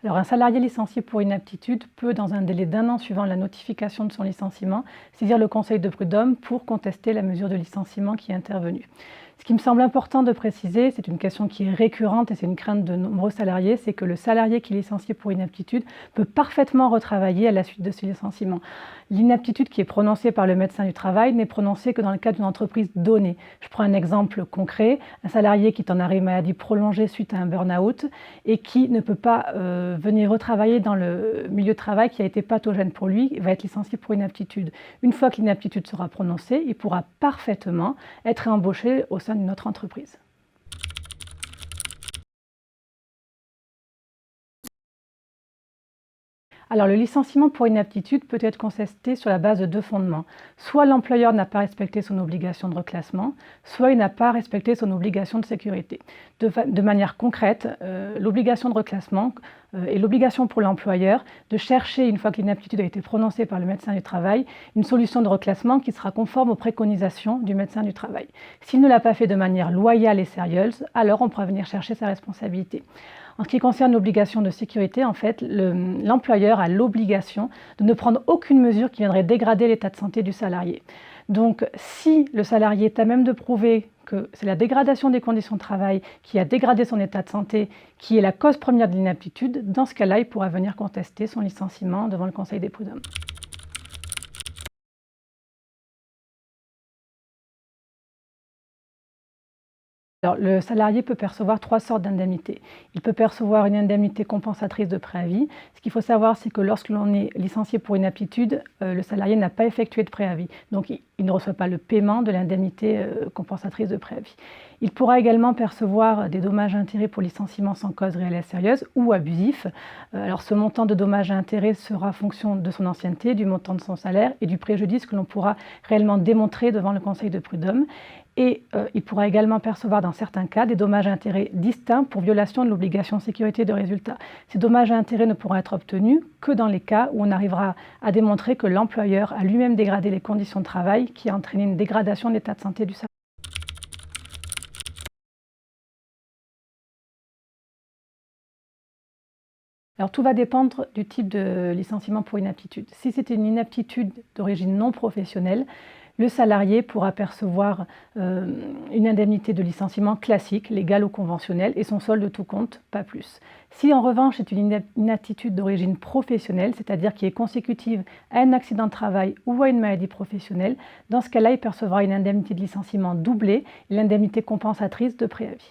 Alors, un salarié licencié pour inaptitude peut, dans un délai d'1 an suivant la notification de son licenciement, saisir le conseil de prud'homme pour contester la mesure de licenciement qui est intervenue. Ce qui me semble important de préciser, c'est une question qui est récurrente et c'est une crainte de nombreux salariés, c'est que le salarié qui est licencié pour inaptitude peut parfaitement retravailler à la suite de ce licenciement. L'inaptitude qui est prononcée par le médecin du travail n'est prononcée que dans le cadre d'une entreprise donnée. Je prends un exemple concret, un salarié qui est en arrêt maladie prolongé suite à un burn-out et qui ne peut pas venir retravailler dans le milieu de travail qui a été pathogène pour lui, va être licencié pour inaptitude. Une fois que l'inaptitude sera prononcée, il pourra parfaitement être embauché au sein d'une autre entreprise. Alors, le licenciement pour inaptitude peut être contesté sur la base de 2 fondements. Soit l'employeur n'a pas respecté son obligation de reclassement, soit il n'a pas respecté son obligation de sécurité. De manière concrète, l'obligation de reclassement est l'obligation pour l'employeur de chercher, une fois que l'inaptitude a été prononcée par le médecin du travail, une solution de reclassement qui sera conforme aux préconisations du médecin du travail. S'il ne l'a pas fait de manière loyale et sérieuse, alors on pourra venir chercher sa responsabilité. En ce qui concerne l'obligation de sécurité, en fait, l'employeur a l'obligation de ne prendre aucune mesure qui viendrait dégrader l'état de santé du salarié. Donc, si le salarié est à même de prouver que c'est la dégradation des conditions de travail qui a dégradé son état de santé, qui est la cause première de l'inaptitude, dans ce cas-là, il pourra venir contester son licenciement devant le Conseil des prud'hommes. Alors, le salarié peut percevoir 3 sortes d'indemnités. Il peut percevoir une indemnité compensatrice de préavis. Ce qu'il faut savoir, c'est que lorsque l'on est licencié pour inaptitude, le salarié n'a pas effectué de préavis. Donc, il ne reçoit pas le paiement de l'indemnité compensatrice de préavis. Il pourra également percevoir des dommages-intérêts pour licenciement sans cause réelle et sérieuse ou abusif. Alors, ce montant de dommages-intérêts sera fonction de son ancienneté, du montant de son salaire et du préjudice que l'on pourra réellement démontrer devant le Conseil de prud'homme. Et il pourra également percevoir dans certains cas des dommages et intérêts distincts pour violation de l'obligation de sécurité de résultat. Ces dommages et intérêts ne pourront être obtenus que dans les cas où on arrivera à démontrer que l'employeur a lui-même dégradé les conditions de travail qui a entraîné une dégradation de l'état de santé du salarié. Alors tout va dépendre du type de licenciement pour inaptitude. Si c'est une inaptitude d'origine non professionnelle, le salarié pourra percevoir une indemnité de licenciement classique, légale ou conventionnelle, et son solde de tout compte, pas plus. Si en revanche c'est une inaptitude d'origine professionnelle, c'est-à-dire qui est consécutive à un accident de travail ou à une maladie professionnelle, dans ce cas-là, il percevra une indemnité de licenciement doublée et l'indemnité compensatrice de préavis.